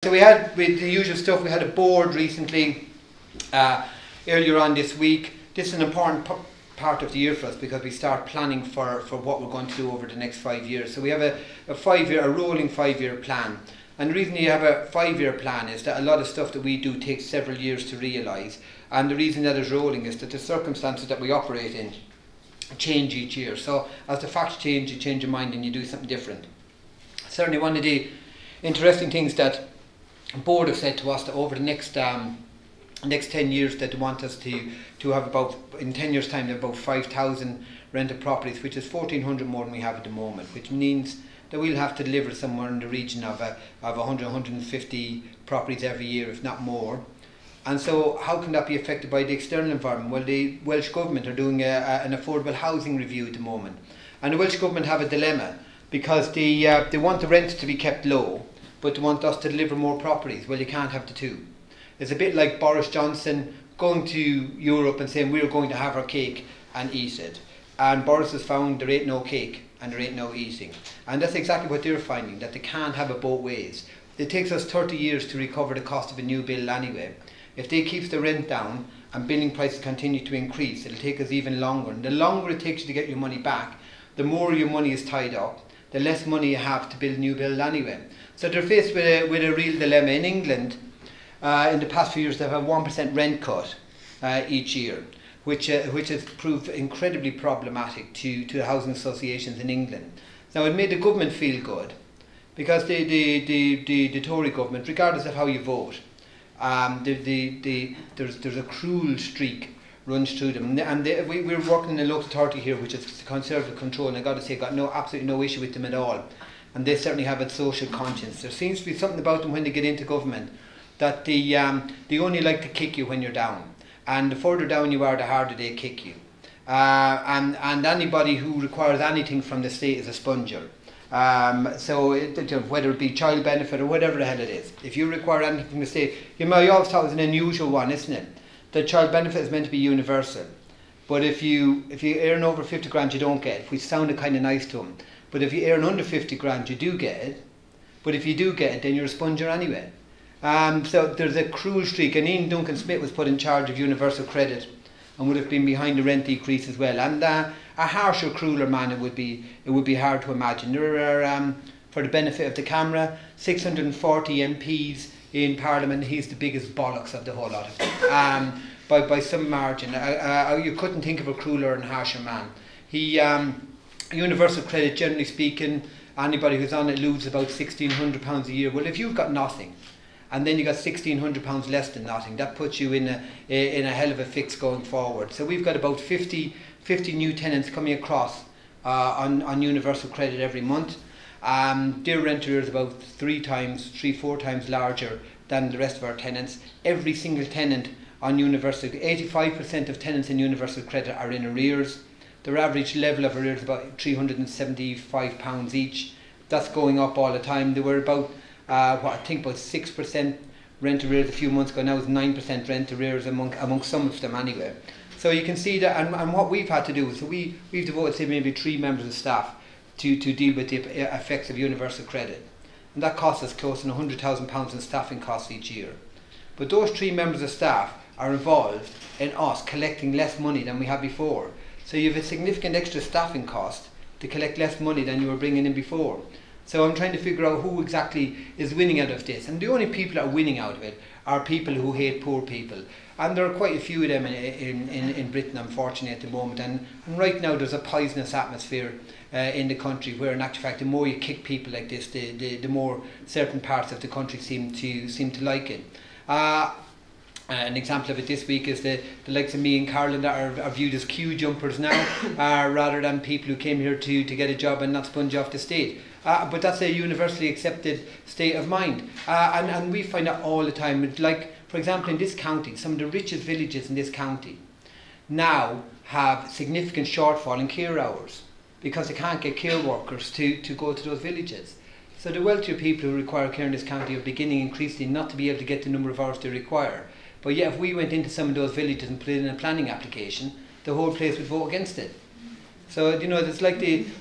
So we had, with the usual stuff, we had a board recently, earlier on this week. This is an important part of the year for us because we start planning for what we're going to do over the next 5 years. So we have a rolling 5-year plan. And the reason you have a 5-year plan is that a lot of stuff that we do takes several years to realise. And the reason that it's rolling is that the circumstances that we operate in change each year. So as the facts change, you change your mind and you do something different. Certainly one of the interesting things that the board have said to us that over the next 10 years that they want us to have about, in 10 years time, about 5,000 rented properties, which is 1,400 more than we have at the moment, which means that we'll have to deliver somewhere in the region of 100, 150 properties every year, if not more. And so how can that be affected by the external environment? Well, the Welsh Government are doing an affordable housing review at the moment. And the Welsh Government have a dilemma because they want the rent to be kept low, but they want us to deliver more properties. Well, you can't have the two. It's a bit like Boris Johnson going to Europe and saying we're going to have our cake and eat it. And Boris has found there ain't no cake and there ain't no eating. And that's exactly what they're finding, that they can't have it both ways. It takes us 30 years to recover the cost of a new bill anyway. If they keep the rent down and building prices continue to increase, it'll take us even longer. And the longer it takes you to get your money back, the more your money is tied up, the less money you have to build new build anyway. So they're faced with a real dilemma. In England, in the past few years, they've had a 1% rent cut each year, which has proved incredibly problematic to the housing associations in England. Now, it made the government feel good because the Tory government, regardless of how you vote, there's a cruel streak runs through them. And we're working in a local authority here, which is Conservative control, and I got to say, got absolutely no issue with them at all. And they certainly have a social conscience. There seems to be something about them when they get into government that they only like to kick you when you're down. And the further down you are, the harder they kick you. And anybody who requires anything from the state is a sponger. So whether it be child benefit or whatever the hell it is, if you require anything from the state, I always thought it was an unusual one, isn't it? The child benefit is meant to be universal. But if you earn over 50 grand, you don't get it, which sounded kind of nice to them. But if you earn under 50 grand, you do get it. But if you do get it, then you're a sponger anyway. So there's a cruel streak, and Ian Duncan Smith was put in charge of universal credit and would have been behind the rent decrease as well. And a harsher, crueler man it would be hard to imagine. There are, for the benefit of the camera, 640 MPs in Parliament. He's the biggest bollocks of the whole lot of them, by some margin. You couldn't think of a crueler and harsher man. Universal credit, generally speaking, anybody who's on it loses about £1,600 a year. Well, if you've got nothing, and then you got £1,600 less than nothing, that puts you in a hell of a fix going forward. So we've got about 50 new tenants coming across on universal credit every month. Their rent arrears is about 4 times larger than the rest of our tenants. Every single tenant on universal, 85% of tenants in universal credit are in arrears. Their average level of arrears is about £375 each. That's going up all the time. They were about, I think about 6% rent arrears a few months ago. Now it's 9% rent arrears among some of them anyway. So you can see that, and what we've had to do, so we've devoted, say, maybe 3 members of staff to deal with the effects of universal credit. And that costs us close to £100,000 in staffing costs each year. But those 3 members of staff are involved in us collecting less money than we had before. So you have a significant extra staffing cost to collect less money than you were bringing in before. So I'm trying to figure out who exactly is winning out of this. And the only people that are winning out of it are people who hate poor people. And there are quite a few of them in Britain, unfortunately, at the moment. And right now there's a poisonous atmosphere in the country where, in actual fact, the more you kick people like this, the more certain parts of the country seem to like it. An example of it this week is the likes of me and Carolyn that are viewed as queue jumpers now, rather than people who came here to get a job and not sponge off the state. But that's a universally accepted state of mind. And we find that all the time. Like, for example, in this county, some of the richest villages in this county now have significant shortfall in care hours because they can't get care workers to go to those villages. So the wealthier people who require care in this county are beginning increasingly not to be able to get the number of hours they require. But yet if we went into some of those villages and put in a planning application, the whole place would vote against it. So, you know, it's like and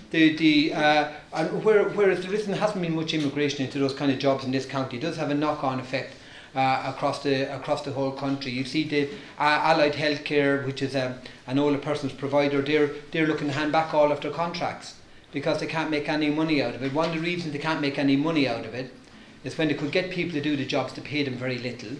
whereas hasn't been much immigration into those kind of jobs in this county, it does have a knock-on effect across the whole country. You see the Allied Healthcare, which is an older person's provider, they're looking to hand back all of their contracts because they can't make any money out of it. One of the reasons they can't make any money out of it is when they could get people to do the jobs to pay them very little,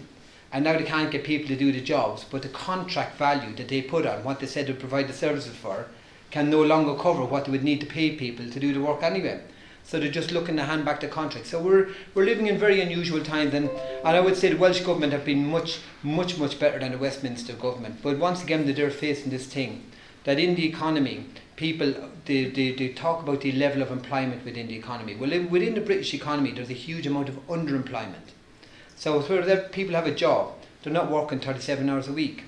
and now they can't get people to do the jobs, but the contract value that they put on what they said to provide the services for can no longer cover what they would need to pay people to do the work anyway. So they're just looking to hand back the contract. So we're living in very unusual times, and I would say the Welsh Government have been much better than the Westminster Government. But once again, they're facing this thing, that in the economy, people, they talk about the level of employment within the economy. Well, within the British economy, there's a huge amount of underemployment. So where people have a job, they're not working 37 hours a week.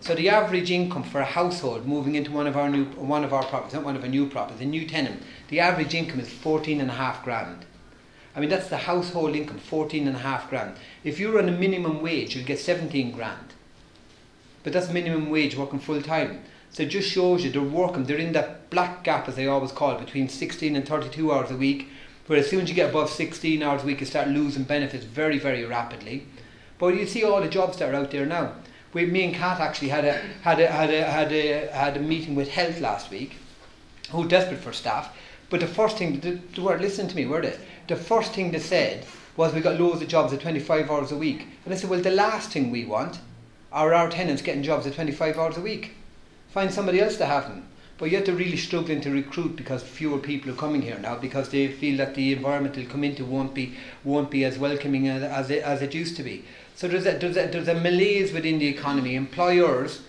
So the average income for a household moving into one of our new properties, not one of our new properties, a new tenant, the average income is 14.5 grand. I mean, that's the household income, 14.5 grand. If you're on a minimum wage, you'll get 17 grand. But that's minimum wage working full time. So it just shows you they're in that black gap, as they always call it, between 16 and 32 hours a week, where as soon as you get above 16 hours a week, you start losing benefits very, very rapidly. But you see all the jobs that are out there now. Me and Kat actually had a meeting with Health last week, who were desperate for staff. But the first thing they weren't listening to me, were they? The first thing they said was, we got loads of jobs at 25 hours a week. And I said, well, the last thing we want are our tenants getting jobs at 25 hours a week. Find somebody else to have them. But yet they're really struggling to recruit because fewer people are coming here now, because they feel that the environment they'll come into won't be as welcoming as it used to be. So there's a malaise within the economy. Employers,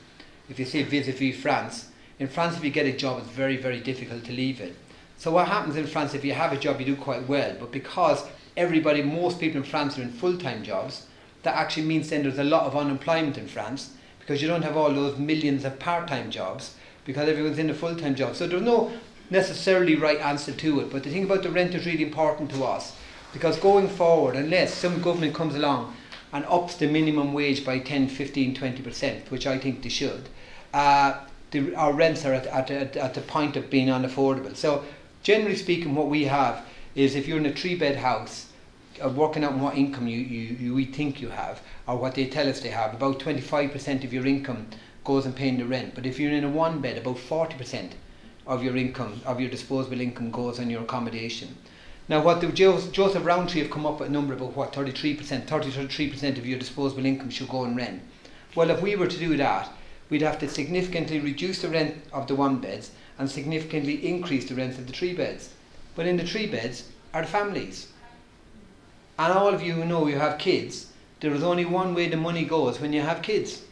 if you say vis-a-vis France, in France if you get a job it's very, very difficult to leave it. So what happens in France, if you have a job you do quite well, but because most people in France are in full-time jobs, that actually means then there's a lot of unemployment in France, because you don't have all those millions of part-time jobs, because everyone's in a full-time job. So there's no necessarily right answer to it, but the thing about the rent is really important to us, because going forward, unless some government comes along and ups the minimum wage by 10, 15, 20%, which I think they should, our rents are at the point of being unaffordable. So generally speaking, what we have is, if you're in a 3-bed house, working out what income we think you have, or what they tell us they have, about 25% of your income goes in paying the rent. But if you're in a 1-bed, about 40% of your income, of your disposable income, goes on your accommodation. Now, what the Joseph Rowntree have come up with a number about what 33% of your disposable income should go on rent. Well, if we were to do that, we'd have to significantly reduce the rent of the 1-beds and significantly increase the rents of the 3-beds. But in the 3-beds are the families. And all of you who know you have kids, there is only one way the money goes when you have kids,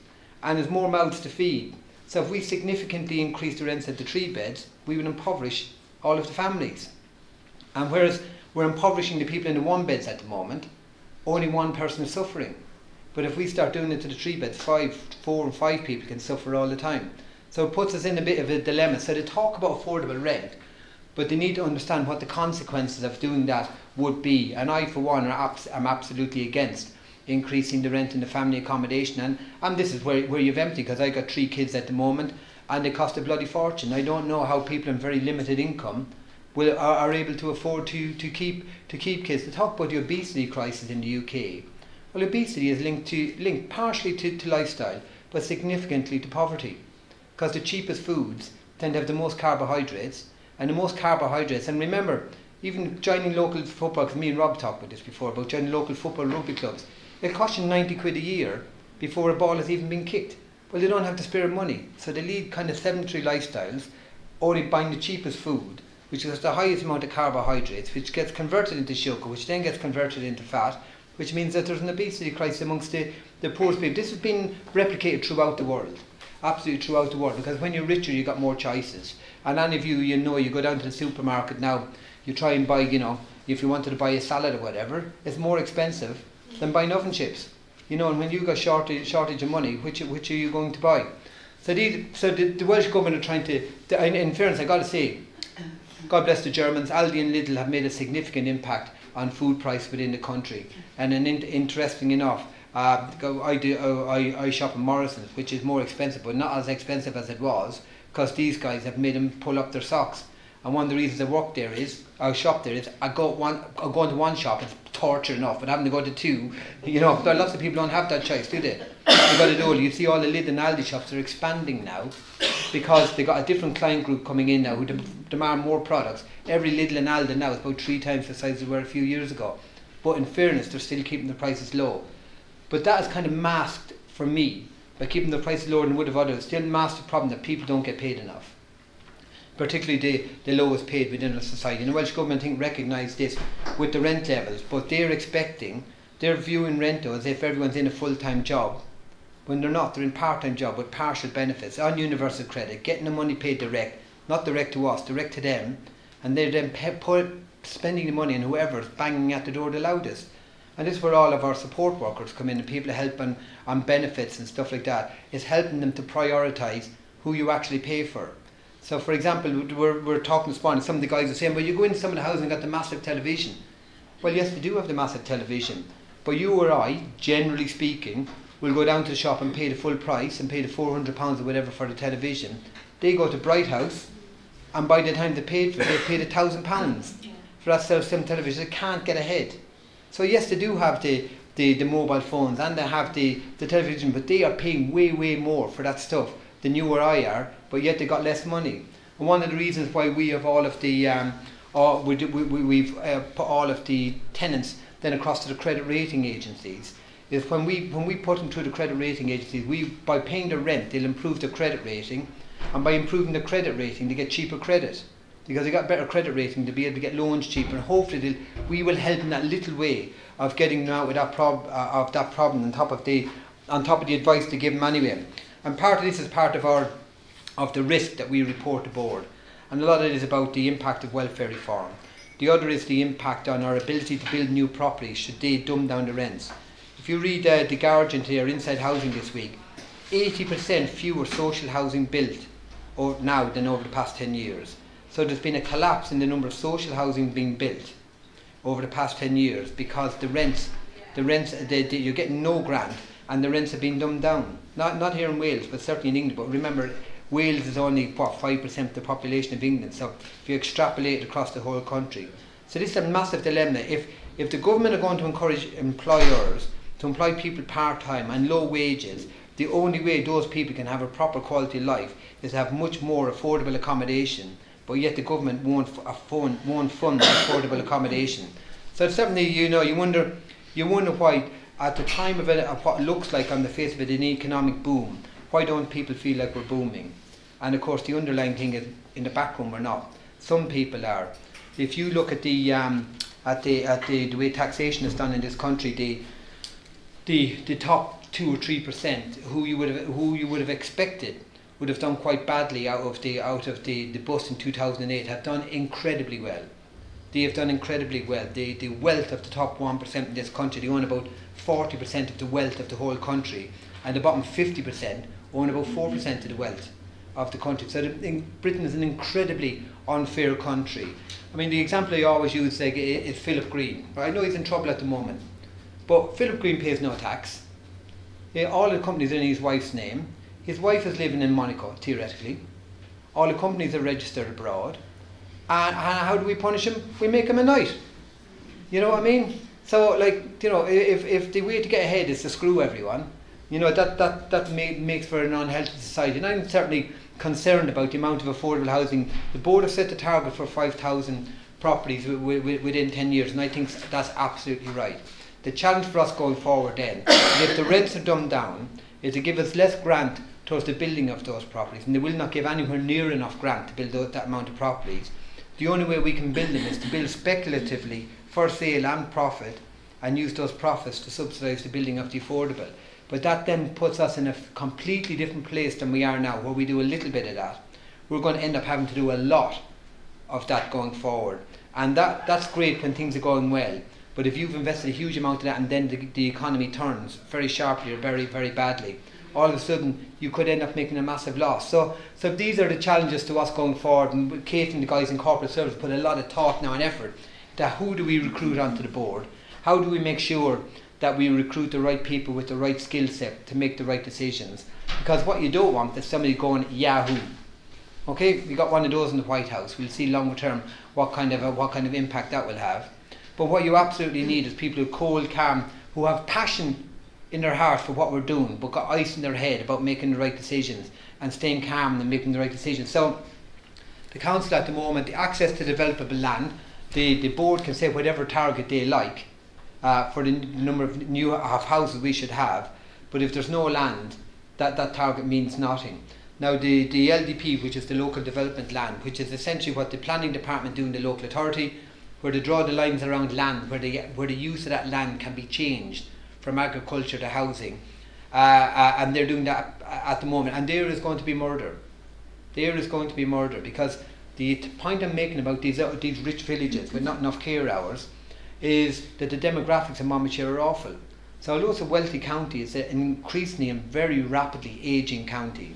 and there's more mouths to feed. So if we significantly increase the rents at the 3-beds, we would impoverish all of the families. And whereas we're impoverishing the people in the 1-beds at the moment, only one person is suffering. But if we start doing it to the 3-beds, 4 and 5 people can suffer all the time. So it puts us in a bit of a dilemma. So they talk about affordable rent, but they need to understand what the consequences of doing that would be. And I, for one, am absolutely against increasing the rent in the family accommodation. And this is where you've empty, because I got 3 kids at the moment, and they cost a bloody fortune. I don't know how people on very limited income are able to afford to keep kids. They talk about the obesity crisis in the UK. Well, obesity is linked partially to lifestyle, but significantly to poverty, because the cheapest foods tend to have the most carbohydrates, and the most carbohydrates. And remember, even joining local football, because me and Rob talked about this before, about joining local football rugby clubs, it costs you 90 quid a year before a ball has even been kicked. Well, they don't have the spare money, so they lead kind of sedentary lifestyles, only buying the cheapest food, which has the highest amount of carbohydrates, which gets converted into sugar, which then gets converted into fat, which means that there's an obesity crisis amongst the poorest people. This has been replicated throughout the world, absolutely throughout the world, because when you're richer, you've got more choices. And any of you, you go down to the supermarket now, you try and buy, if you wanted to buy a salad or whatever, it's more expensive than buying oven chips. And when you've got shortage of money, which are you going to buy? So the Welsh Government are trying to, in fairness, I got to say, God bless the Germans, Aldi and Lidl have made a significant impact on food price within the country. And interesting enough, I shop in Morrison's, which is more expensive, but not as expensive as it was, because these guys have made them pull up their socks. And one of the reasons I shop there is, I go into one shop, it's torture enough, but having to go to two, you know, lots of people don't have that choice, do they? They've got to do it. You see all the Lidl and Aldi shops are expanding now, because they've got a different client group coming in now who demand more products. Every Lidl and Aldi now is about 3 times the size they were a few years ago. But in fairness, they're still keeping the prices low. But that is kind of masked, for me, by keeping the prices lower than would have others, still masked the problem that people don't get paid enough. Particularly the lowest paid within our society. And the Welsh Government, I think, recognise this with the rent levels, but they're viewing rent as if everyone's in a full-time job, when they're not. They're in part-time job with partial benefits, on universal credit, getting the money paid direct, not direct to us, direct to them, and they're then spending the money on whoever's banging at the door the loudest. And this is where all of our support workers come in, and people help on benefits and stuff like that, is helping them to prioritise who you actually pay for. So, for example, we're talking this morning, some of the guys are saying, well, you go into some of the houses and got the massive television. Well, yes, they do have the massive television, but you or I, generally speaking, will go down to the shop and pay the full price and pay the £400 or whatever for the television. They go to Bright House, and by the time they paid for it, they paid £1,000 for that same television. They can't get ahead. So yes, they do have the mobile phones and they have the television, but they are paying way more for that stuff than you or I are, but yet they got less money. And one of the reasons why we have all of the we've put all of the tenants then across to the credit rating agencies is when we put them through the credit rating agencies, by paying the rent they'll improve the credit rating, and by improving the credit rating they get cheaper credit, because they got better credit rating to be able to get loans cheaper, and hopefully we will help in that little way of getting them out with that problem on top of the advice they give them anyway. And part of this is part of the risk that we report to board, and a lot of it is about the impact of welfare reform. The other is the impact on our ability to build new properties should they dumb down the rents. If you read the Guardian today, or Inside Housing this week, 80% fewer social housing built now than over the past 10 years. So there's been a collapse in the number of social housing being built over the past 10 years because the rents, you're getting no grant, and the rents have been dumbed down. Not here in Wales, but certainly in England. But remember, Wales is only 5% of the population of England. So if you extrapolate across the whole country, so this is a massive dilemma. If the government are going to encourage employers to employ people part-time and low wages, the only way those people can have a proper quality of life is to have much more affordable accommodation. But yet the government won't fund affordable accommodation. So certainly, you wonder why, at the time of what looks like on the face of it an economic boom, why don't people feel like we're booming? And of course the underlying thing is, in the back room we're not. Some people are. If you look at the way taxation is done in this country, the top 2 or 3% who you would have expected would have done quite badly out of the bust in 2008 have done incredibly well. They have done incredibly well. The wealth of the top 1% in this country, they own about 40% of the wealth of the whole country, and the bottom 50% own about 4% of the wealth of the country. So Britain is an incredibly unfair country. I mean, the example I always use is Philip Green. I know he's in trouble at the moment, but Philip Green pays no tax. All the companies are in his wife's name. His wife is living in Monaco, theoretically. All the companies are registered abroad. And how do we punish him? We make him a knight. You know what I mean? So, if the way to get ahead is to screw everyone, that makes for an unhealthy society. And I'm certainly concerned about the amount of affordable housing. The board have set the target for 5,000 properties within 10 years, and I think that's absolutely right. The challenge for us going forward then is, if the rents are dumbed down, is to give us less grant towards the building of those properties, and they will not give anywhere near enough grant to build that amount of properties. The only way we can build them is to build speculatively for sale and profit, and use those profits to subsidise the building of the affordable. But that then puts us in a completely different place than we are now, where we do a little bit of that. We're going to end up having to do a lot of that going forward, and that's great when things are going well. But if you've invested a huge amount of that and then the economy turns very sharply or very, very badly, all of a sudden you could end up making a massive loss. So these are the challenges to us going forward, and Kate and the guys in corporate service put a lot of thought now and effort to who do we recruit onto the board? How do we make sure that we recruit the right people with the right skill set to make the right decisions? Because what you don't want is somebody going Yahoo Okay, we got one of those in the White House. We'll see longer term what kind of impact that will have. But what you absolutely need is people who are cold, calm, who have passion in their heart for what we're doing, but got ice in their head about making the right decisions and staying calm and making the right decisions. So the council at the moment, the access to developable land, the board can say whatever target they like for the number of new houses we should have, but if there's no land, that target means nothing. Now the LDP, which is the local development land, which is essentially what the planning department do in the local authority, where they draw the lines around land, where the use of that land can be changed from agriculture to housing, and they're doing that at the moment, and there is going to be murder. There is going to be murder, because the point I'm making about these rich villages with not enough care hours is that the demographics in Monmouthshire are awful. So although it's a wealthy county, it's an increasingly and very rapidly ageing county.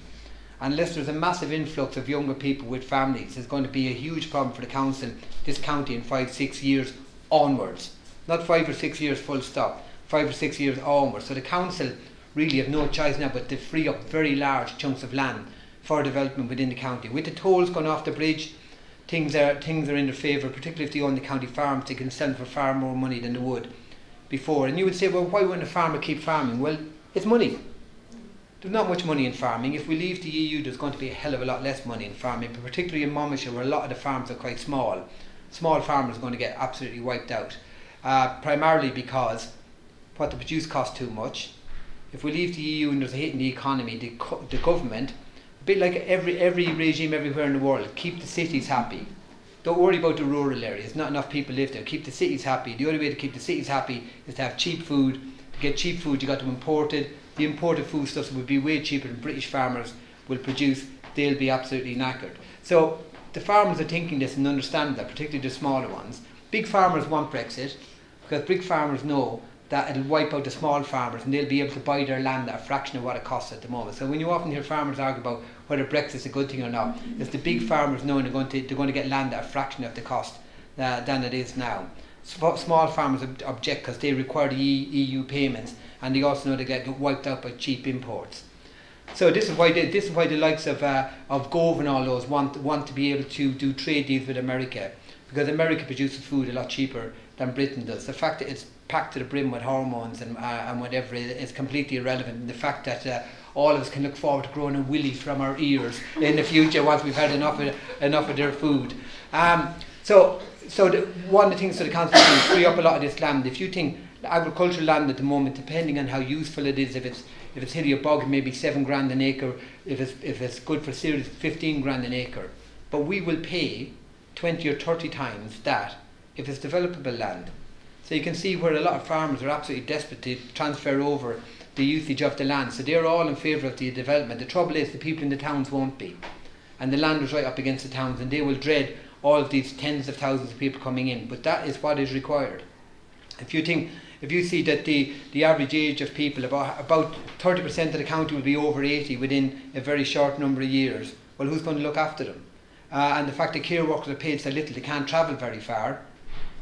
Unless there's a massive influx of younger people with families, there's going to be a huge problem for the council, this county, in 5-6 years onwards. Not 5 or 6 years full stop, 5 or 6 years onwards. So the council really have no choice now but to free up very large chunks of land for development within the county. With the tolls going off the bridge, things are in their favour, particularly if they own the county farms. They can sell them for far more money than they would before. And you would say, well, why wouldn't a farmer keep farming? Well, it's money. There's not much money in farming. If we leave the EU, there's going to be a hell of a lot less money in farming, but particularly in Monmouthshire, where a lot of the farms are quite small. Small farmers are going to get absolutely wiped out, primarily because what they produce costs too much. If we leave the EU and there's a hit in the economy, the government, a bit like every regime everywhere in the world, keep the cities happy. Don't worry about the rural areas. Not enough people live there. Keep the cities happy. The only way to keep the cities happy is to have cheap food. To get cheap food, you got to import it. The imported foodstuffs would be way cheaper than British farmers will produce. They'll be absolutely knackered. So the farmers are thinking this and understand that, particularly the smaller ones. Big farmers want Brexit, because big farmers know that it'll wipe out the small farmers and they'll be able to buy their land at a fraction of what it costs at the moment. So when you often hear farmers argue about whether Brexit's a good thing or not, it's the big farmers knowing they're going to get land at a fraction of the cost than it is now. Small farmers object because they require the EU payments, and they also know they get wiped out by cheap imports. So this is why the likes of Gove and all those want to be able to do trade deals with America, because America produces food a lot cheaper than Britain does. The fact that it's packed to the brim with hormones and whatever is completely irrelevant. And the fact that all of us can look forward to growing a willy from our ears in the future once we've had enough of their food. One of the things that the council do is free up a lot of this land. If you think agricultural land at the moment, depending on how useful it is, if it's hilly or bog, maybe £7 an acre. If it's good for cereals, 15 grand an acre. But we will pay 20 or 30 times that if it's developable land. So you can see where a lot of farmers are absolutely desperate to transfer over the usage of the land. So they're all in favour of the development. The trouble is the people in the towns won't be. And the land is right up against the towns, and they will dread all of these tens of thousands of people coming in. But that is what is required. If you see that the average age of people, about 30% of the county will be over 80 within a very short number of years, well, who's going to look after them? And the fact that care workers are paid so little, they can't travel very far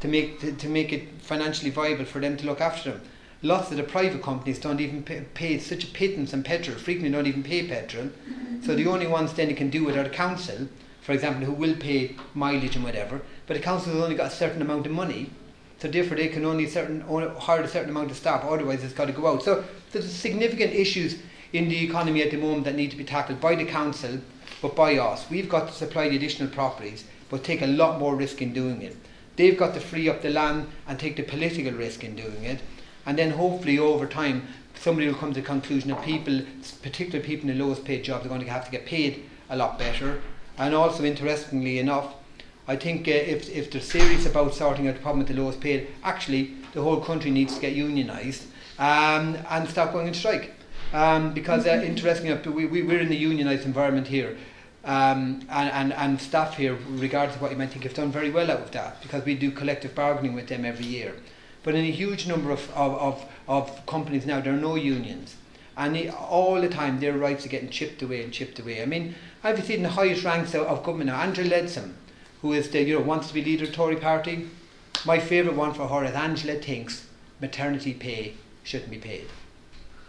to make it financially viable for them to look after them. Lots of the private companies don't even pay such a pittance on petrol, frequently don't even pay petrol. So the only ones then who can do it are the council, for example, who will pay mileage and whatever, but the council has only got a certain amount of money, so therefore they can only hire a certain amount of staff, otherwise it's got to go out. So there's significant issues in the economy at the moment that need to be tackled by the council, but by us. We've got to supply the additional properties, but take a lot more risk in doing it. They've got to free up the land and take the political risk in doing it, and then hopefully over time somebody will come to the conclusion that people, particularly people in the lowest paid jobs, are going to have to get paid a lot better. And also, interestingly enough, I think if they're serious about sorting out the problem with the lowest paid, actually the whole country needs to get unionised and stop going on strike. Because interestingly enough, we're in the unionised environment here, and staff here, regardless of what you might think, have done very well out of that, because we do collective bargaining with them every year. But in a huge number of companies now, there are no unions, and all the time their rights are getting chipped away and chipped away. I mean, I've seen the highest ranks of government now. Angela Leadsom, who is wants to be leader of the Tory party. My favourite one for her is Angela thinks maternity pay shouldn't be paid.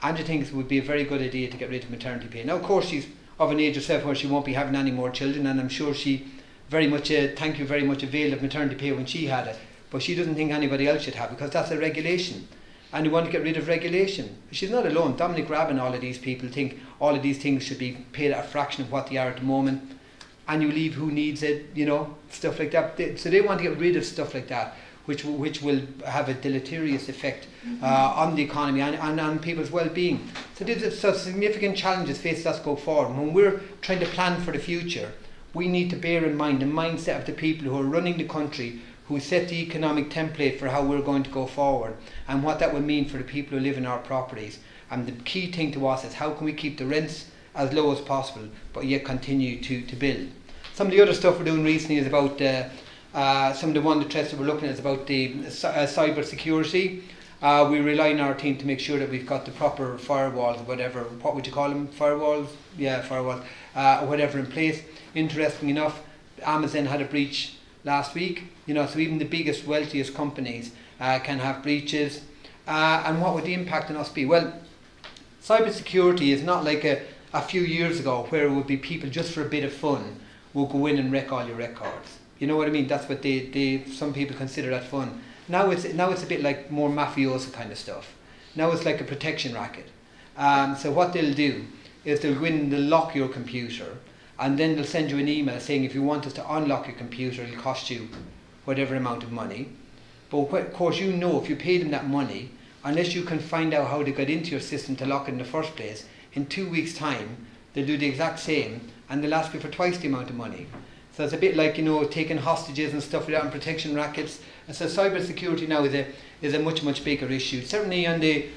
Angela thinks it would be a very good idea to get rid of maternity pay. Now, of course, she's of an age herself where she won't be having any more children, and I'm sure she very much, thank you very much, availed of maternity pay when she had it. But she doesn't think anybody else should have it because that's a regulation. And you want to get rid of regulation. She's not alone. Dominic Raab and all of these people think all of these things should be paid at a fraction of what they are at the moment. And you leave who needs it, you know, stuff like that. So they want to get rid of stuff like that, which will have a deleterious effect on the economy and on people's well-being. So these are significant challenges facing us go forward. When we're trying to plan for the future, we need to bear in mind the mindset of the people who are running the country, who set the economic template for how we're going to go forward and what that will mean for the people who live in our properties. And the key thing to us is how can we keep the rents as low as possible but yet continue to build. Some of the other stuff we're doing recently is about some of the one threats that we're looking at is about the cyber security. We rely on our team to make sure that we've got the proper firewalls or whatever, what would you call them, firewalls? Yeah, firewalls, whatever in place. Interesting enough, Amazon had a breach last week, you know, so even the biggest, wealthiest companies can have breaches. And what would the impact on us be? Well, cyber security is not like a few years ago where it would be people just for a bit of fun will go in and wreck all your records. You know what I mean? That's what some people consider that fun. Now it's a bit like more mafioso kind of stuff. Now it's like a protection racket. So what they'll do is they'll go in and they'll lock your computer, and then they'll send you an email saying if you want us to unlock your computer, it'll cost you whatever amount of money. But of course, you know, if you pay them that money, unless you can find out how they got into your system to lock it in the first place, in 2 weeks' time they'll do the exact same and they'll ask you for twice the amount of money. So it's a bit like, you know, taking hostages and stuff like that and protection rackets. And so cyber security now is a much bigger issue. Certainly on the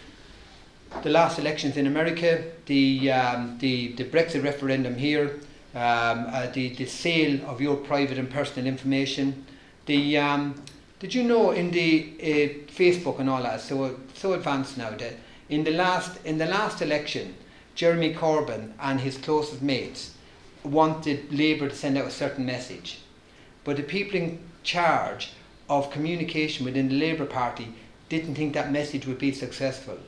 last elections in America, the Brexit referendum here, the sale of your private and personal information. Did you know in the Facebook and all that, so advanced now, that in the last election, Jeremy Corbyn and his closest mates wanted Labour to send out a certain message, but the people in charge of communication within the Labour Party didn't think that message would be successful.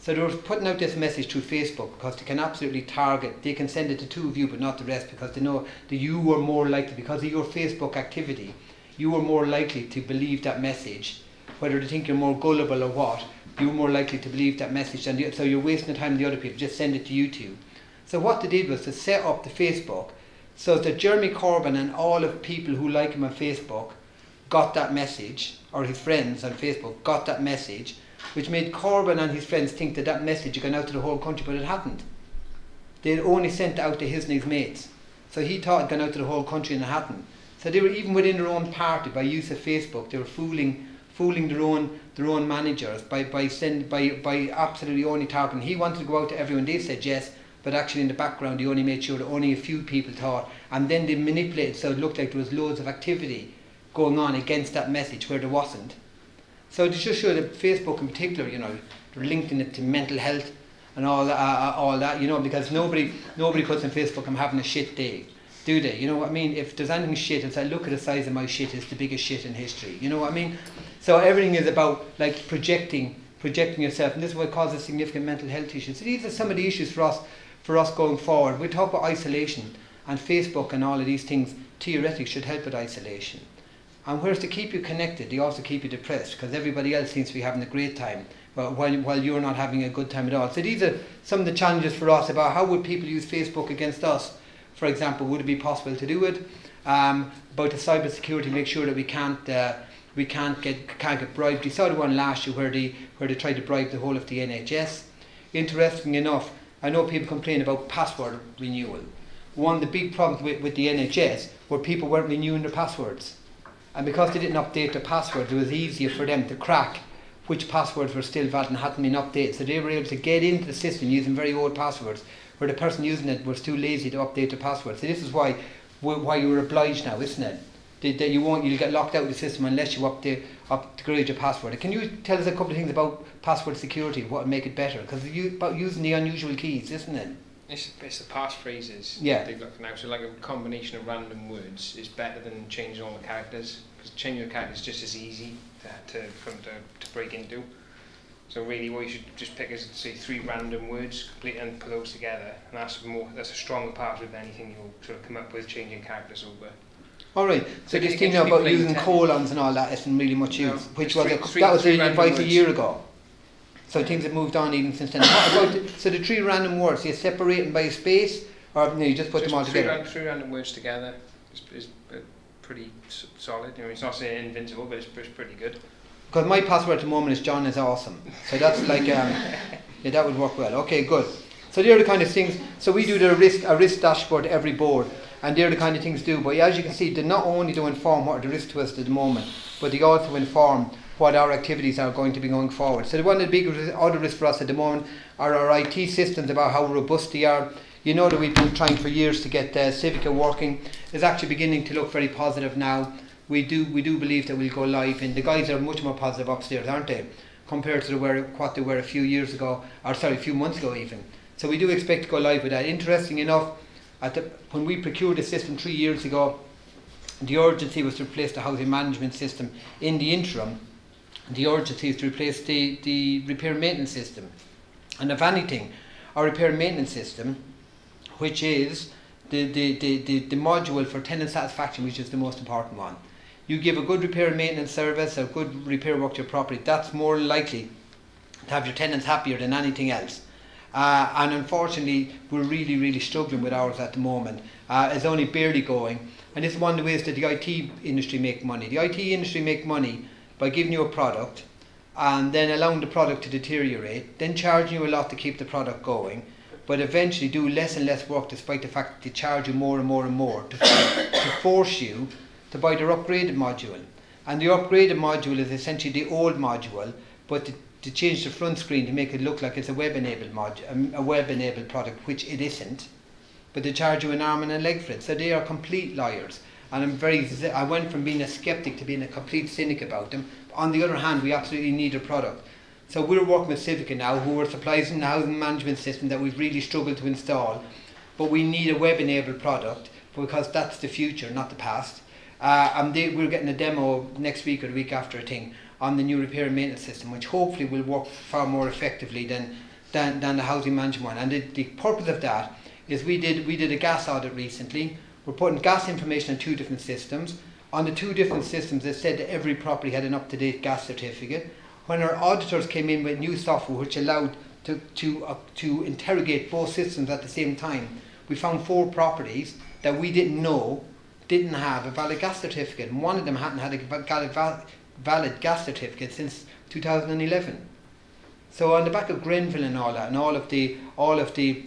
So they were putting out this message through Facebook because they can absolutely target, they can send it to two of you but not the rest, because they know that you were more likely, because of your Facebook activity, you were more likely to believe that message. Whether they think you're more gullible or what, you're more likely to believe that message, and so you're wasting the time of the other people, just send it to you two. So what they did was to set up the Facebook so that Jeremy Corbyn and all of the people who like him on Facebook got that message, or his friends on Facebook got that message, which made Corbyn and his friends think that that message had gone out to the whole country, but it hadn't. They had only sent it out to his and his mates. So he thought it had gone out to the whole country and it hadn't. So they were, even within their own party, by use of Facebook, they were fooling their own managers by absolutely only targeting. He wanted to go out to everyone, they said yes, but actually in the background he only made sure that only a few people thought, and then they manipulated so it looked like there was loads of activity going on against that message where there wasn't. So to just show that Facebook in particular, you know, they're linking it to mental health and all that, you know, because nobody puts on Facebook, I'm having a shit day, do they? You know what I mean? If there's anything shit, it's like, look at the size of my shit, it's the biggest shit in history. You know what I mean? So everything is about like projecting yourself, and this is what causes significant mental health issues. So these are some of the issues for us going forward. We talk about isolation, and Facebook and all of these things theoretically should help with isolation. And whereas to keep you connected, they also keep you depressed because everybody else seems to be having a great time, while you're not having a good time at all. So these are some of the challenges for us about how would people use Facebook against us. For example, would it be possible to do it? About the cyber security, make sure that we can't get bribed. You saw the one last year where they tried to bribe the whole of the NHS. Interesting enough, I know people complain about password renewal. One of the big problems with the NHS were people weren't renewing their passwords. And because they didn't update their passwords, it was easier for them to crack which passwords were still valid and hadn't been updated. So they were able to get into the system using very old passwords, where the person using it was too lazy to update their password. So this is why you're obliged now, isn't it? That you'll get locked out of the system unless you upgrade your password. Can you tell us a couple of things about password security, what would make it better? Because it's about using the unusual keys, isn't it? It's the passphrases. Yeah. They've looked now. So like a combination of random words is better than changing all the characters, because changing the characters is just as easy to break into. So really, what you should just pick is, say, 3 random words, complete, and put those together, and that's a stronger part of anything you'll sort of come up with, changing characters over. All right. So this thing about using colons and all that isn't really much use, which was that was the advice a year ago. So things have moved on even since then. So the 3 random words, you separate them by a space, or no, you just put them all together? 3 random words together is pretty solid. I mean, it's not saying invincible, but it's pretty good. Because my password at the moment is John is awesome. So that's like, yeah, that would work well. Okay, good. So they're the kind of things. So we do a risk dashboard every board, and they're the kind of things to do. But as you can see, they not only do inform what are the risks to us at the moment, but they also inform what our activities are going to be going forward. So one of the big other risks for us at the moment are our IT systems, about how robust they are. You know that we've been trying for years to get Civica working. It's actually beginning to look very positive now. We do believe that we'll go live, and the guys are much more positive upstairs, aren't they, compared to what they were a few years ago, or sorry, a few months ago even. So we do expect to go live with that. Interesting enough, when we procured the system 3 years ago, the urgency was to replace the housing management system. In the interim, the urgency is to replace the repair and maintenance system. And if anything, our repair and maintenance system, which is the module for tenant satisfaction, which is the most important one. You give a good repair and maintenance service, a good repair work to your property, that's more likely to have your tenants happier than anything else. And unfortunately, we're really struggling with ours at the moment. It's only barely going. And this is one of the ways that the IT industry make money. The IT industry make money by giving you a product and then allowing the product to deteriorate, then charging you a lot to keep the product going, but eventually do less and less work despite the fact that they charge you more and more to force you to buy their upgraded module. And the upgraded module is essentially the old module, but to change the front screen to make it look like it's a web-enabled module, a web-enabled product, which it isn't. But they charge you an arm and a leg for it. So they are complete liars. And I went from being a skeptic to being a complete cynic about them. On the other hand, we absolutely need a product. So we're working with Civica now, who are supplying the housing management system that we've really struggled to install. But we need a web-enabled product because that's the future, not the past. And we're getting a demo next week or the week after, I think, on the new repair and maintenance system, which hopefully will work far more effectively than the housing management one. And the purpose of that is we did a gas audit recently. We're putting gas information on 2 different systems. On the 2 different systems, it said that every property had an up-to-date gas certificate. When our auditors came in with new software which allowed to interrogate both systems at the same time, we found 4 properties that we didn't know didn't have a valid gas certificate, and one of them hadn't had a valid gas certificate since 2011. So on the back of Grenville and all that, and all of the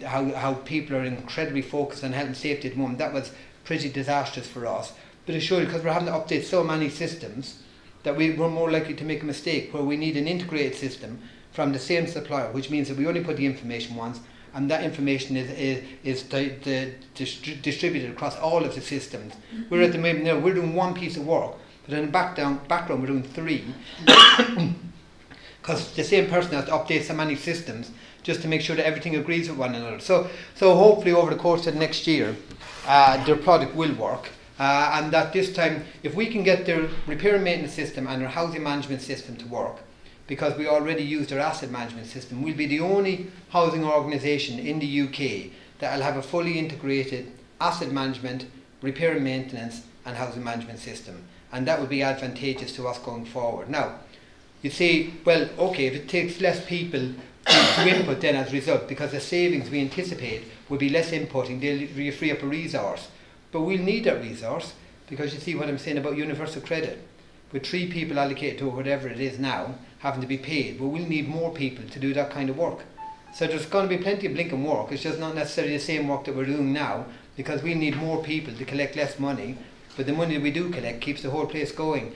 how people are incredibly focused on health and safety at the moment, that was pretty disastrous for us. But it's surely because we're having to update so many systems that we're more likely to make a mistake, where we need an integrated system from the same supplier, which means that we only put the information once, and that information is distributed across all of the systems. We're at the moment now, we're doing 1 piece of work, but in the background we're doing 3. Because the same person has to update so many systems just to make sure that everything agrees with one another. So hopefully over the course of next year, their product will work. And that this time, if we can get their repair and maintenance system and their housing management system to work, because we already use their asset management system, we'll be the only housing organisation in the UK that will have a fully integrated asset management, repair and maintenance and housing management system. And that will be advantageous to us going forward. Now, you say, well, okay, if it takes less people to input then as a result, because the savings we anticipate will be less inputting, they'll free up a resource. But we'll need that resource, because you see what I'm saying about universal credit. With 3 people allocated to whatever it is now, having to be paid, but we'll need more people to do that kind of work. So there's going to be plenty of blinking work. It's just not necessarily the same work that we're doing now, because we need more people to collect less money, but the money that we do collect keeps the whole place going,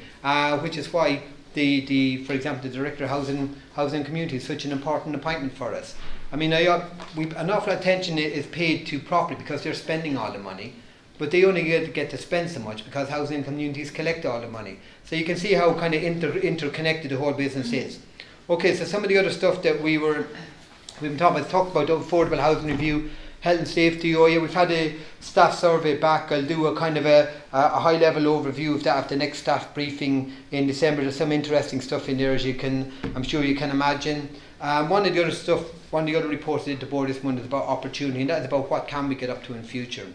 which is why for example, the Director of Housing and Community is such an important appointment for us. I mean, an awful lot of attention is paid to property because they're spending all the money, but they only get to spend so much because housing and communities collect all the money. So you can see how kind of interconnected the whole business is. Okay, so some of the other stuff that we've been talking about, the Affordable Housing Review. Health and safety, oh yeah, we've had a staff survey back. I'll do a kind of a high level overview of that at the next staff briefing in December. There's some interesting stuff in there, as you can, I'm sure you can imagine. One of the other reports I did to the board this month is about opportunity, and that is about what can we get up to in future.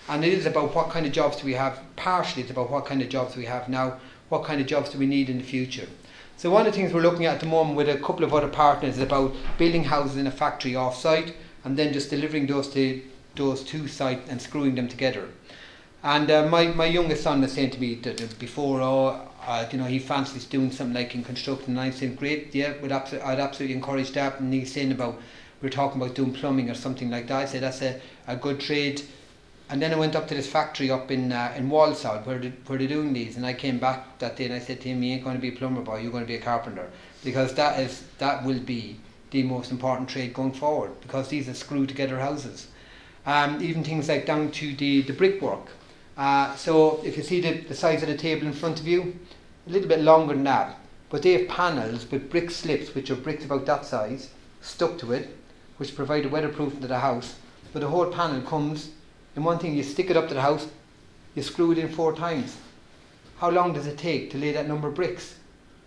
And it is about what kind of jobs do we have. Partially it's about what kind of jobs we have now, what kind of jobs do we need in the future. So one of the things we're looking at the moment with a couple of other partners is about building houses in a factory off-site and then just delivering those to site and screwing them together. And my youngest son was saying to me that before, you know, he fancies doing something like in construction, and I said, great, yeah, I'd absolutely encourage that. And he's saying about, we're talking about doing plumbing or something like that. I said that's a good trade. And then I went up to this factory up in Walsall where they're doing these, and I came back that day and I said to him, you ain't going to be a plumber, boy, you're going to be a carpenter, because that will be the most important trade going forward, because these are screwed together houses. Even things like down to the brickwork. So if you see the size of the table in front of you, a little bit longer than that, but they have panels with brick slips, which are bricks about that size, stuck to it, which provide a weatherproofing to the house. But the whole panel comes in one thing. You stick it up to the house, you screw it in 4 times. How long does it take to lay that number of bricks?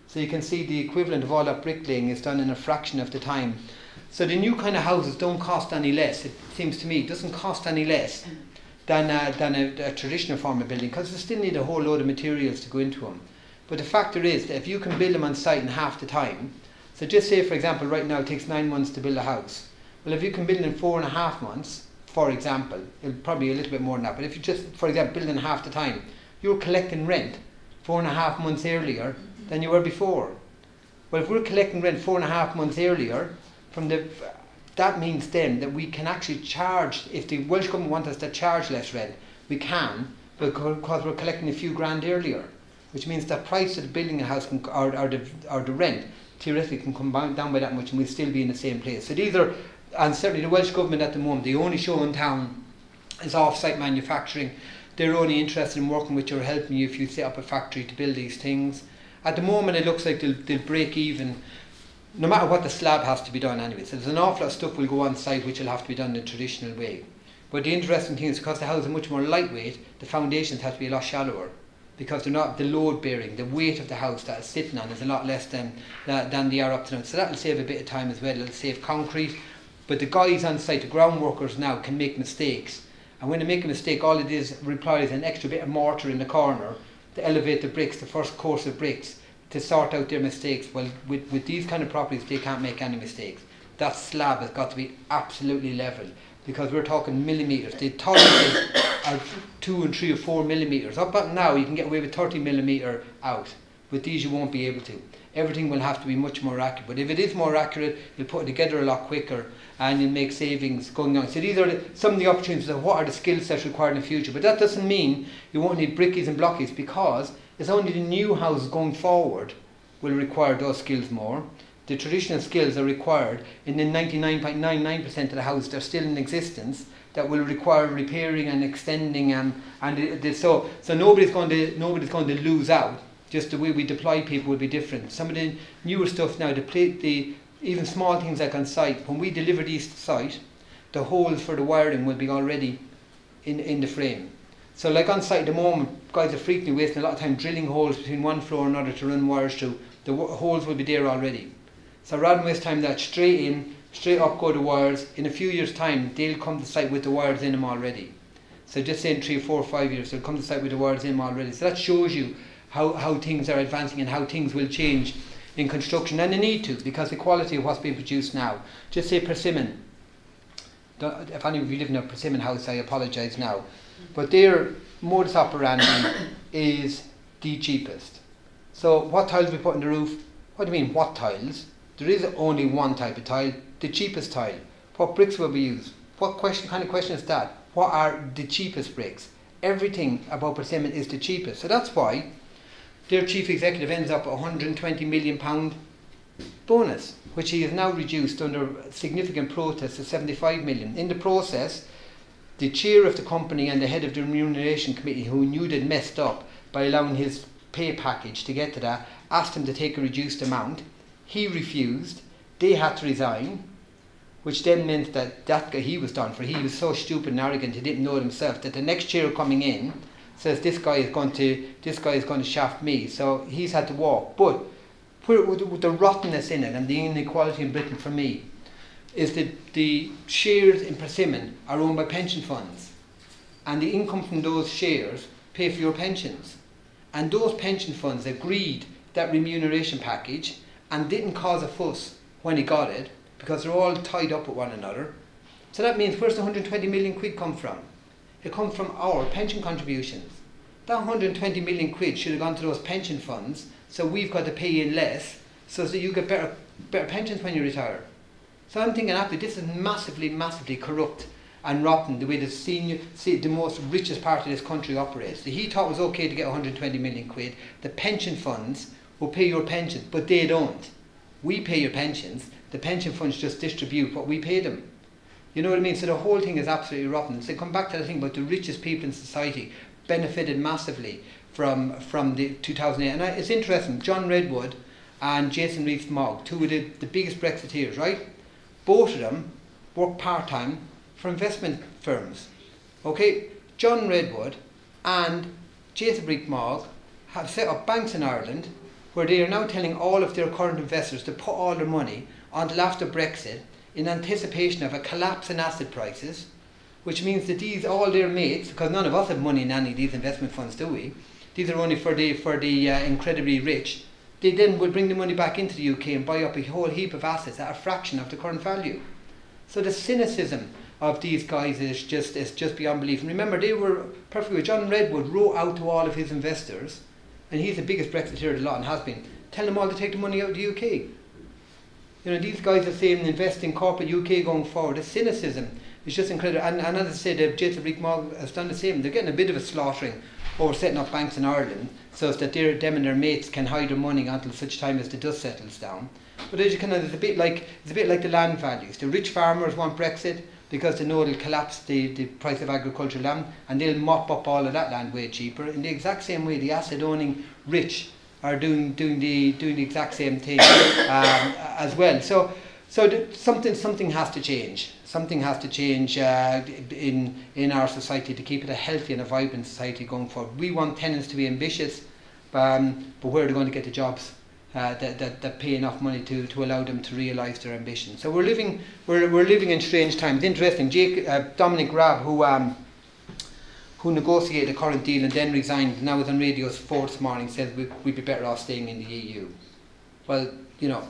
So you can see the equivalent of all that bricklaying is done in a fraction of the time. So the new kind of houses don't cost any less, it seems to me. It doesn't cost any less than a traditional form of building, because you still need a whole load of materials to go into them. But the factor is that if you can build them on site in half the time, so just say for example right now it takes 9 months to build a house. Well, if you can build in 4.5 months, for example, it'll probably a little bit more than that, but if you just, for example, build in half the time, you're collecting rent 4.5 months earlier than you were before. Well, if we're collecting rent 4.5 months earlier, that means then that we can actually charge, if the Welsh Government want us to charge less rent, we can, because we're collecting a few grand earlier, which means the price of building a house can, or the rent theoretically can come down by that much, and we'll still be in the same place. So these are, and certainly the Welsh Government at the moment, the only show in town is off-site manufacturing. They're only interested in working with you or helping you if you set up a factory to build these things. At the moment it looks like they'll break even, no matter what the slab has to be done anyway. So there's an awful lot of stuff will go on site which will have to be done the traditional way. But the interesting thing is, because the house is much more lightweight, the foundations have to be a lot shallower, because they're not, the load bearing, the weight of the house that it's sitting on is a lot less than they are up to now. So that'll save a bit of time as well. It'll save concrete. But the guys on site, the ground workers now, can make mistakes. And when they make a mistake, all it is requires an extra bit of mortar in the corner to elevate the bricks, the first course of bricks, to sort out their mistakes. Well, with these kind of properties, they can't make any mistakes. That slab has got to be absolutely level, because we're talking millimetres. The tolerances are 2 and 3 or 4 millimetres. Up until now, you can get away with 30 millimetre out. With these, you won't be able to. Everything will have to be much more accurate. But if it is more accurate, you'll put it together a lot quicker, and you'll make savings going on. So these are some of the opportunities of what are the skill sets required in the future. But that doesn't mean you won't need brickies and blockies, because it's only the new houses going forward will require those skills more. The traditional skills are required in the 99.99% of the houses that are still in existence that will require repairing and extending, so nobody's going to lose out. Just the way we deploy people will be different. Some of the newer stuff now, even small things like on site, when we deliver these to site, the holes for the wiring will be already in the frame. So like on site at the moment, guys are frequently wasting a lot of time drilling holes between one floor and another to run wires through. The holes will be there already. So rather than waste time that straight in, straight up go the wires, in a few years time they'll come to site with the wires in them already. So just say in 3, 4, 5 years they'll come to site with the wires in them already. So that shows you how things are advancing and how things will change in construction, and they need to, because the quality of what's being produced now. Just say persimmon. If any of you live in a persimmon house, I apologise now. But their modus operandi is the cheapest. So what tiles we put in the roof? What do you mean, what tiles? There is only one type of tile, the cheapest tile. What bricks will we use? What kind of question is that? What are the cheapest bricks? Everything about persimmon is the cheapest. So that's why their chief executive ends up £120 million bonus, which he has now reduced under significant protest to 75 million. In the process, the chair of the company and the head of the remuneration committee, who knew they'd messed up by allowing his pay package to get to that, asked him to take a reduced amount. He refused. They had to resign. which then meant that that guy, he was done for. He was so stupid and arrogant, he didn't know it himself, that the next chair coming in says this guy is going to shaft me. So he's had to walk. But with the rottenness in it and the inequality in Britain for me is that the shares in Persimmon are owned by pension funds, and the income from those shares pay for your pensions. And those pension funds agreed that remuneration package and didn't cause a fuss when he got it, because they're all tied up with one another. So that means, where's the 120 million quid come from? It comes from our pension contributions. That 120 million quid should have gone to those pension funds, so we've got to pay in less, so that you get better pensions when you retire. So I'm thinking, actually, this is massively, massively corrupt and rotten, the way the most richest part of this country operates. He thought it was okay to get 120 million quid. The pension funds will pay your pensions, but they don't. We pay your pensions. The pension funds just distribute what we pay them. You know what I mean? So the whole thing is absolutely rotten. So come back to the thing about the richest people in society benefited massively from the 2008. And it's interesting, John Redwood and Jason Rees-Mogg, two of the biggest Brexiteers, right? Both of them work part-time for investment firms. Okay, John Redwood and Jason Rees-Mogg have set up banks in Ireland where they are now telling all of their current investors to put all their money until after Brexit in anticipation of a collapse in asset prices, which means that all their mates, because none of us have money in any of these investment funds, do we? These are only for the incredibly rich. They then would bring the money back into the UK and buy up a whole heap of assets at a fraction of the current value. So the cynicism of these guys is just beyond belief. And remember, they were perfectly. John Redwood wrote out to all of his investors, and he's the biggest Brexiteer of the lot and has been, tell them all to take the money out of the UK. You know, these guys are saying invest in corporate UK going forward. The cynicism is just incredible. And as I said, Jason Rees-Mogg has done the same. They're getting a bit of a slaughtering over setting up banks in Ireland so that them and their mates can hide their money until such time as the dust settles down. But as you can know, it's a bit like the land values. The rich farmers want Brexit because they know it'll collapse the price of agricultural land, and they'll mop up all of that land way cheaper. In the exact same way, the asset-owning rich are doing the exact same thing as well. So something has to change. Something has to change in our society to keep it a healthy and a vibrant society going forward. We want tenants to be ambitious, but where are they going to get the jobs that pay enough money to allow them to realise their ambition? So we're living in strange times. Interesting. Dominic Raab, who negotiated the current deal and then resigned, now is on Radio 4 this morning, says we'd be better off staying in the EU. Well, you know,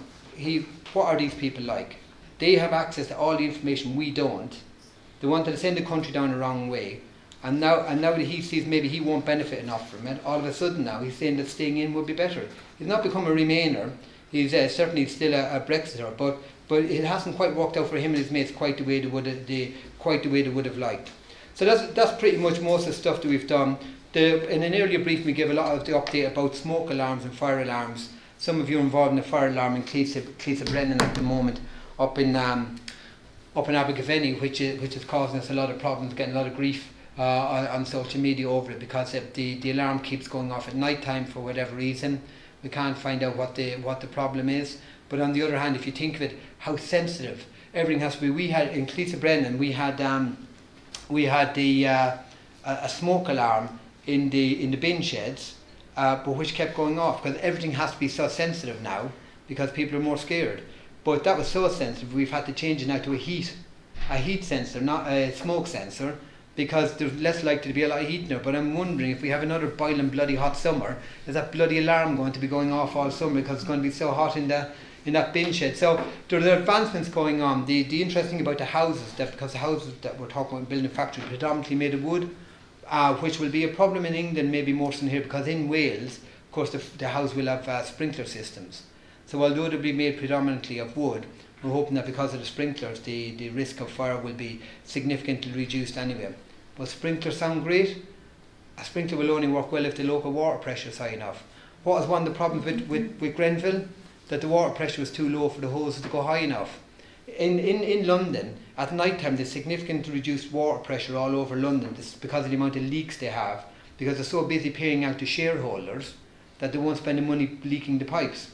what are these people like? They have access to all the information we don't. They wanted to send the country down the wrong way, and now that he sees maybe he won't benefit enough from it, all of a sudden now he's saying that staying in would be better. He's not become a Remainer. He's certainly still a Brexiter, but it hasn't quite worked out for him and his mates quite the way they would have liked. So that's pretty much most of the stuff that we've done. In an earlier brief, we gave a lot of the update about smoke alarms and fire alarms. Some of you are involved in the fire alarm in Cleesa Brennan at the moment, up in Abergavenny, which is causing us a lot of problems, getting a lot of grief on social media over it, because the alarm keeps going off at night time for whatever reason. We can't find out what the problem is. But on the other hand, if you think of it, how sensitive everything has to be. We had in Cleesa Brennan, we had a smoke alarm in the bin sheds, but which kept going off because everything has to be so sensitive now because people are more scared. But that was so sensitive, we've had to change it now to a heat sensor, not a smoke sensor, because there's less likely to be a lot of heat in there. But I'm wondering, if we have another boiling bloody hot summer, is that bloody alarm going to be going off all summer because it's going to be so hot in that bin shed? So there are advancements going on. The interesting thing about the houses, because the houses that we're talking about building factory predominantly made of wood, which will be a problem in England maybe more than here, because in Wales, of course, the house will have sprinkler systems. So although they'll be made predominantly of wood, we're hoping that because of the sprinklers, the risk of fire will be significantly reduced anyway. But sprinklers sound great. A sprinkler will only work well if the local water pressure is high enough. What was one of the problems with Grenville? That the water pressure was too low for the hoses to go high enough. In London, at night time, there's significantly reduced water pressure all over London. This is because of the amount of leaks they have, because they're so busy paying out to shareholders that they won't spend the money leaking the pipes.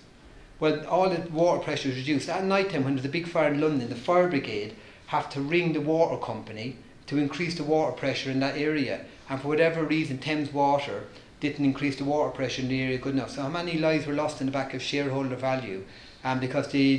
well, all the water pressure is reduced. At night time, when there's a big fire in London, the fire brigade have to ring the water company to increase the water pressure in that area. And for whatever reason, Thames Water didn't increase the water pressure in the area good enough. So how many lives were lost in the back of shareholder value? Because they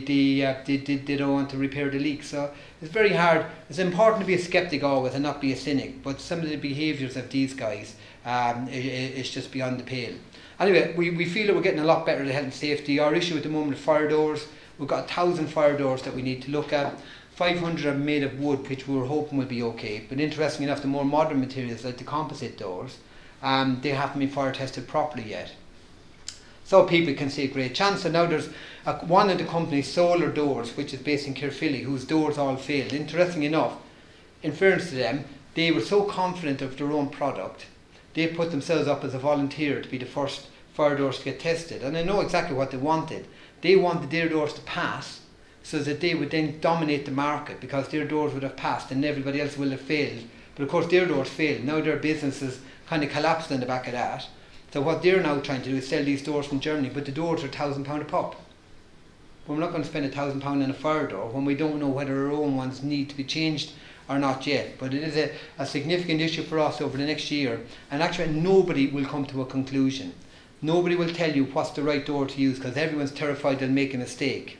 don't want to repair the leak. So it's very hard. It's important to be a skeptic always and not be a cynic. But some of the behaviours of these guys, it's just beyond the pale. Anyway, we feel that we're getting a lot better at health and safety. Our issue at the moment is fire doors. We've got 1,000 fire doors that we need to look at. 500 are made of wood, which we were hoping will be okay. But interestingly enough, the more modern materials, like the composite doors, they haven't been fire tested properly yet. So people can see a great chance. And now there's one of the companies, Solar Doors, which is based in Caerphilly, whose doors all failed. Interestingly enough, in fairness to them, they were so confident of their own product, they put themselves up as a volunteer to be the first fire doors to get tested. And I know exactly what they wanted. They wanted their doors to pass, so that they would then dominate the market, because their doors would have passed and everybody else will have failed. But of course their doors failed. Now their businesses kind of collapsed on the back of that. So what they're now trying to do is sell these doors from Germany, but the doors are £1,000 a pop. But we're not going to spend £1,000 on a fire door when we don't know whether our own ones need to be changed or not yet. But it is a significant issue for us over the next year, and actually nobody will come to a conclusion. Nobody will tell you what's the right door to use, because everyone's terrified they'll make a mistake.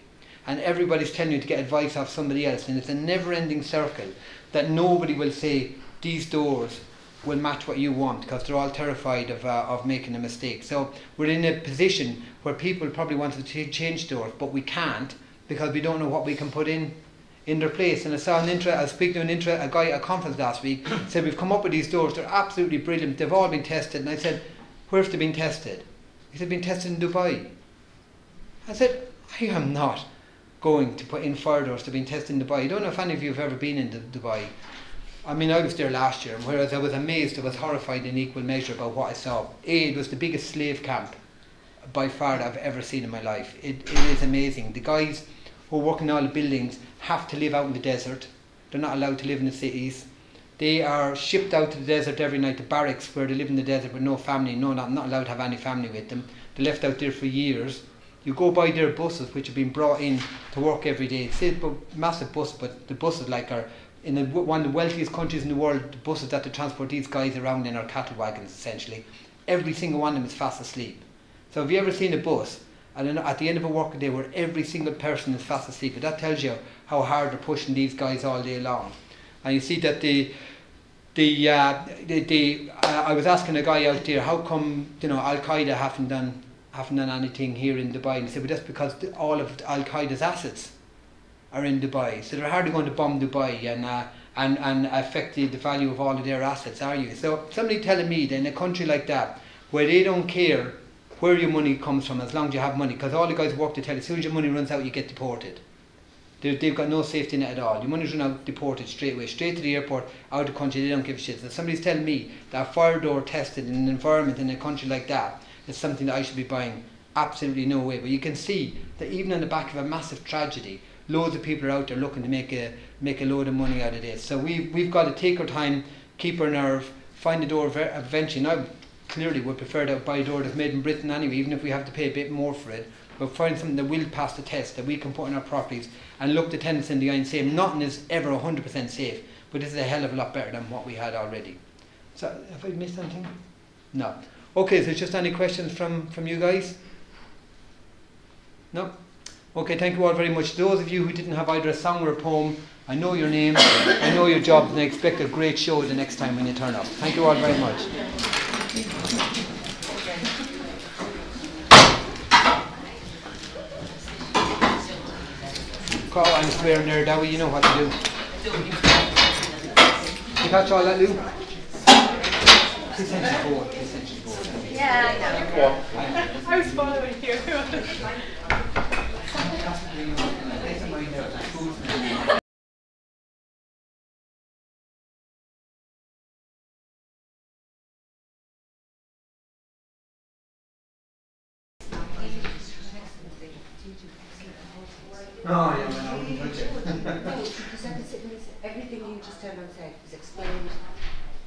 And everybody's telling you to get advice off somebody else, and it's a never-ending circle that nobody will say these doors will match what you want, because they're all terrified of making a mistake. So we're in a position where people probably want to change doors, but we can't, because we don't know what we can put in their place. And I was speaking to a guy at a conference last week, said we've come up with these doors, they're absolutely brilliant, they've all been tested. And I said, where have they been tested? He said, been tested in Dubai. I said, I am not going to put in fire doors to be tested in Dubai. I don't know if any of you have ever been in Dubai. I mean, I was there last year, and whereas I was amazed, I was horrified in equal measure about what I saw. It was the biggest slave camp by far that I've ever seen in my life. It is amazing. The guys who work in all the buildings have to live out in the desert. They're not allowed to live in the cities. They are shipped out to the desert every night, to barracks where they live in the desert with no family, not allowed to have any family with them. They're left out there for years. You go by their buses, which have been brought in to work every day. It's a massive bus, but the buses are in one of the wealthiest countries in the world. The buses that they transport these guys around in are cattle wagons, essentially. Every single one of them is fast asleep. So have you ever seen a bus at the end of a working day where every single person is fast asleep? But that tells you how hard they're pushing these guys all day long. And you see that I was asking a guy out there, how come Al Qaeda haven't done anything here in Dubai? And he said, well, that's because all of Al Qaeda's assets are in Dubai, so they're hardly going to bomb Dubai and affect the value of all of their assets, are you? So somebody telling me that in a country like that, where they don't care where your money comes from as long as you have money, because all the guys who work to tell you, as soon as your money runs out, you get deported. They've got no safety net at all. Your money's run out, deported straight away, straight to the airport, out of the country. They don't give a shit. So somebody's telling me that a fire door tested in an environment in a country like that is something that I should be buying. Absolutely no way. But you can see that even on the back of a massive tragedy, loads of people are out there looking to make a load of money out of this. So we've got to take our time, keep our nerve, find a door eventually. Now, clearly would prefer to buy a door that's made in Britain anyway, even if we have to pay a bit more for it. But find something that will pass the test, that we can put in our properties and look the tenants in the eye and say nothing is ever 100% safe, but this is a hell of a lot better than what we had already. So have I missed anything? No. Okay, so just any questions from you guys? No? Okay, thank you all very much. Those of you who didn't have either a song or a poem, I know your name, I know your job, and I expect a great show the next time when you turn up. Thank you all very much. Carl, I'm swearing there, that way you know what to do. You catch all that, Lou? Essentially bored. Yeah, I know. I was following you. Oh, yeah, well, I wouldn't touch it. Everything you just turned on said was explained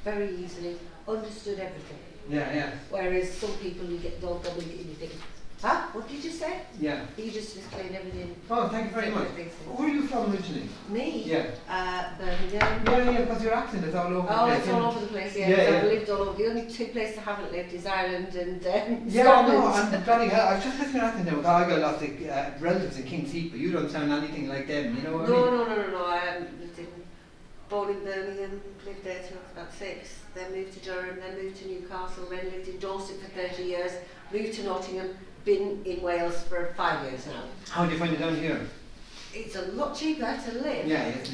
very easily, understood everything. Yeah. Whereas some people, you get dog and you think, Huh? What did you say? Yeah. You just explained everything. Oh, thank you very much. Where are you from originally? Me? Yeah. Birmingham. Yeah, because your accent is all over the place. Oh, it's all over the place, yeah. I've lived all over. The only two places I haven't lived is Ireland and Scotland. No, I'm bloody hell. I was just listening to your accent now. I got lots of relatives in King's Heath, but you don't sound anything like them, you know what I mean? No. I lived in, born in Birmingham, lived there till I was about 6, then moved to Durham, then moved to Newcastle, then lived in Dorset for 30 years, moved to Nottingham, been in Wales for 5 years now. How do you find it down here? It's a lot cheaper to live. Yeah, isn't